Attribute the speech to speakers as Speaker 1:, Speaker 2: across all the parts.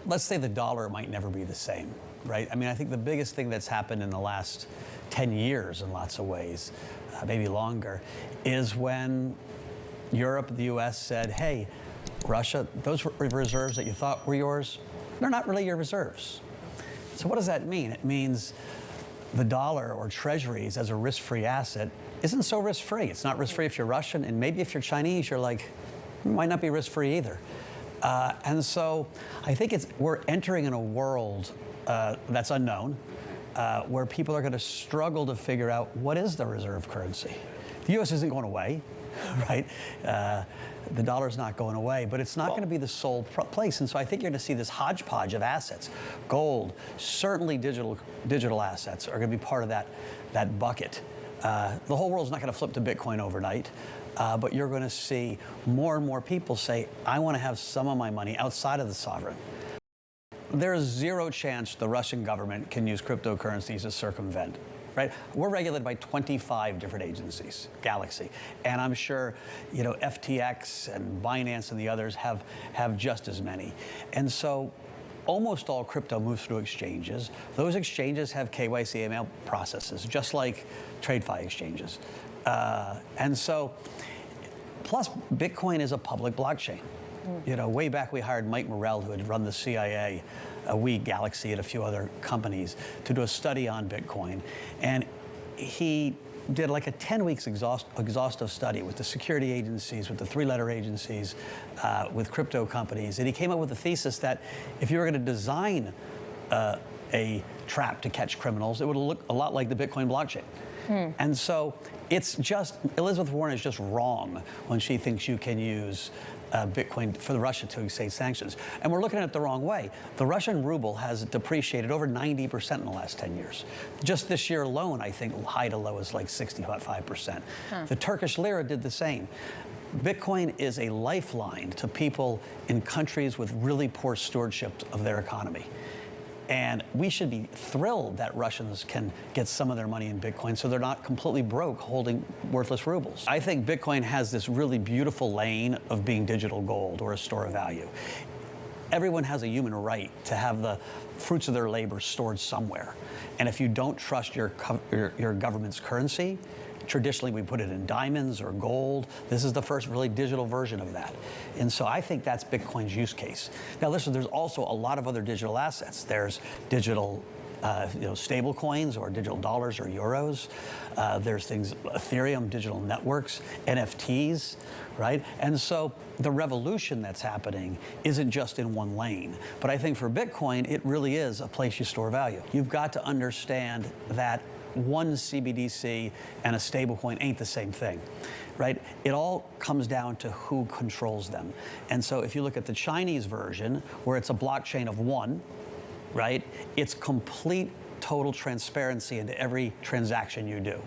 Speaker 1: let's say the dollar might never be the same, right? I mean, I think the biggest thing that's happened in the last 10 years in lots of ways, maybe longer, is when Europe, the US said, hey, Russia, those reserves that you thought were yours, they're not really your reserves. So what does that mean? It means the dollar or treasuries as a risk-free asset isn't so risk-free. It's not risk-free if you're Russian, and maybe if you're Chinese, you're like, it might not be risk-free either. And so I think we're entering in a world that's unknown, where people are going to struggle to figure out what is the reserve currency. The U.S. isn't going away, right? The dollar's not going away, but it's not going to be the sole place. And so I think you're going to see this hodgepodge of assets. Gold, certainly digital assets are going to be part of that bucket. The whole world's not going to flip to Bitcoin overnight, but you're going to see more and more people say, I want to have some of my money outside of the sovereign. There's zero chance the Russian government can use cryptocurrencies to circumvent. Right? We're regulated by 25 different agencies, Galaxy, and I'm sure FTX and Binance and the others have just as many. And so almost all crypto moves through exchanges. Those exchanges have KYC AML processes, just like TradeFi exchanges. And so, plus Bitcoin is a public blockchain. Way back we hired Mike Morrell, who had run the CIA, Galaxy, and a few other companies, to do a study on Bitcoin. And he did like a 10 weeks exhaustive study with the security agencies, with the three-letter agencies, with crypto companies. And he came up with a thesis that if you were going to design a trap to catch criminals, it would look a lot like the Bitcoin blockchain. And so it's just, Elizabeth Warren is just wrong when she thinks you can use Bitcoin for Russia to escape sanctions. And we're looking at it the wrong way. The Russian ruble has depreciated over 90% in the last 10 years. Just this year alone, I think high to low is like 65%. The Turkish lira did the same. Bitcoin is a lifeline to people in countries with really poor stewardship of their economy. And we should be thrilled that Russians can get some of their money in Bitcoin so they're not completely broke holding worthless rubles. I think Bitcoin has this really beautiful lane of being digital gold or a store of value. Everyone has a human right to have the fruits of their labor stored somewhere. And if you don't trust your government's currency, traditionally we put it in diamonds or gold. This is the first really digital version of that. And so I think that's Bitcoin's use case. Now listen, there's also a lot of other digital assets. There's digital stable coins or digital dollars or euros. There's things, Ethereum, digital networks, NFTs, right? And so the revolution that's happening isn't just in one lane. But I think for Bitcoin, it really is a place you store value. You've got to understand that one CBDC and a stablecoin ain't the same thing, right? It all comes down to who controls them. And so if you look at the Chinese version, where it's a blockchain of one, right? It's complete, total transparency into every transaction you do.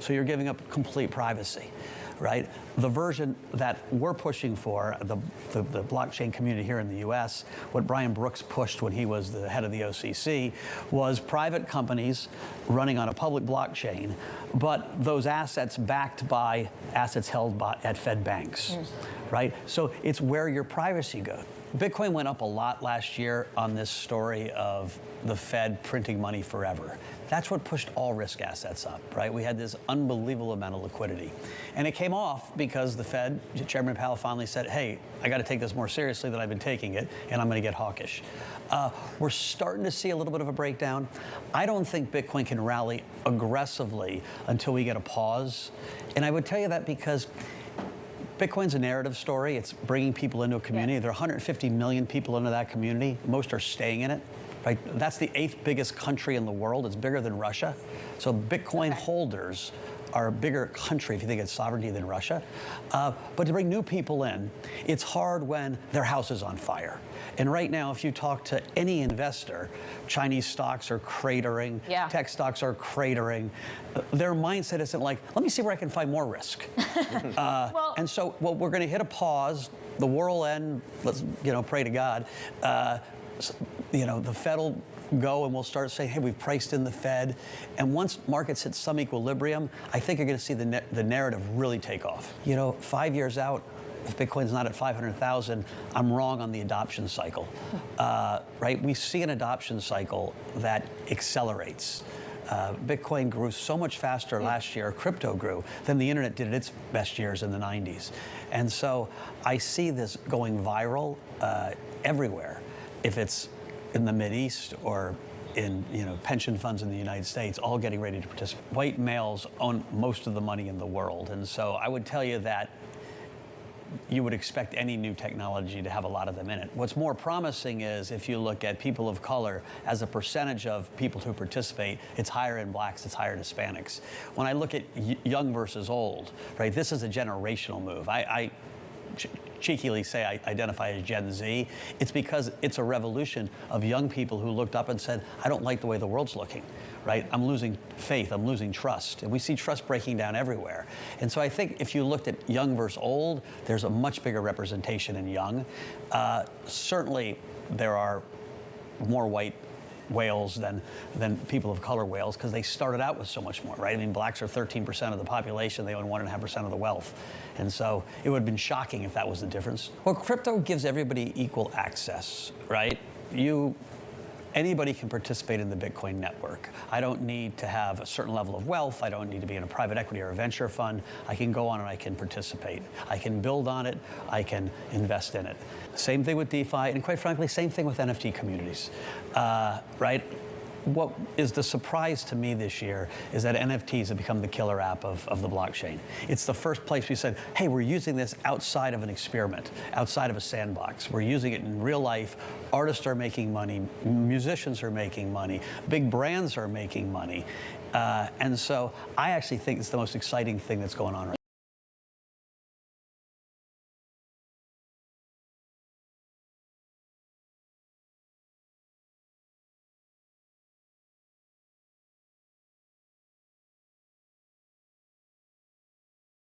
Speaker 1: So you're giving up complete privacy, right? The version that we're pushing for, the blockchain community here in the US, what Brian Brooks pushed when he was the head of the OCC, was private companies running on a public blockchain, but those assets backed by assets held at Fed banks, right? So it's where your privacy goes. Bitcoin went up a lot last year on this story of the Fed printing money forever. That's what pushed all risk assets up, right? We had this unbelievable amount of liquidity. And it came off because the Fed, Chairman Powell finally said, hey, I got to take this more seriously than I've been taking it, and I'm going to get hawkish. We're starting to see a little bit of a breakdown. I don't think Bitcoin can rally aggressively until we get a pause. And I would tell you that because Bitcoin's a narrative story. It's bringing people into a community. There are 150 million people into that community. Most are staying in it. Right? That's the 8th biggest country in the world. It's bigger than Russia. So Bitcoin holders are a bigger country if you think it's sovereignty than Russia. But to bring new people in, it's hard when their house is on fire. And right now, if you talk to any investor, Chinese stocks are cratering, tech stocks are cratering. Their mindset isn't like, let me see where I can find more risk. And so we're going to hit a pause. The war will end. Let's pray to God. The Fed will go and we'll start saying, hey, we've priced in the Fed. And once markets hit some equilibrium, I think you're going to see the narrative really take off. 5 years out, if Bitcoin's not at 500,000, I'm wrong on the adoption cycle, right? We see an adoption cycle that accelerates. Bitcoin grew so much faster last year, crypto grew, than the internet did at its best years in the 90s. And so I see this going viral everywhere. If it's in the Mideast or in pension funds in the United States, all getting ready to participate. White males own most of the money in the world. And so I would tell you that you would expect any new technology to have a lot of them in it. What's more promising is if you look at people of color as a percentage of people who participate, it's higher in blacks, it's higher in Hispanics. When I look at young versus old, right, this is a generational move. I cheekily say I identify as Gen Z. It's because it's a revolution of young people who looked up and said, I don't like the way the world's looking. Right? I'm losing faith, I'm losing trust. And we see trust breaking down everywhere. And so I think if you looked at young versus old, there's a much bigger representation in young. Certainly there are more white whales than people of color whales because they started out with so much more, right? I mean, blacks are 13% of the population, they own 1.5% of the wealth. And so it would have been shocking if that was the difference. Well, crypto gives everybody equal access, right? Anybody can participate in the Bitcoin network. I don't need to have a certain level of wealth. I don't need to be in a private equity or a venture fund. I can go on and I can participate. I can build on it. I can invest in it. Same thing with DeFi, and quite frankly, same thing with NFT communities, right? What is the surprise to me this year is that NFTs have become the killer app of the blockchain. It's the first place we said, hey, we're using this outside of an experiment, outside of a sandbox. We're using it in real life. Artists are making money. Musicians are making money. Big brands are making money. And so I actually think it's the most exciting thing that's going on right now.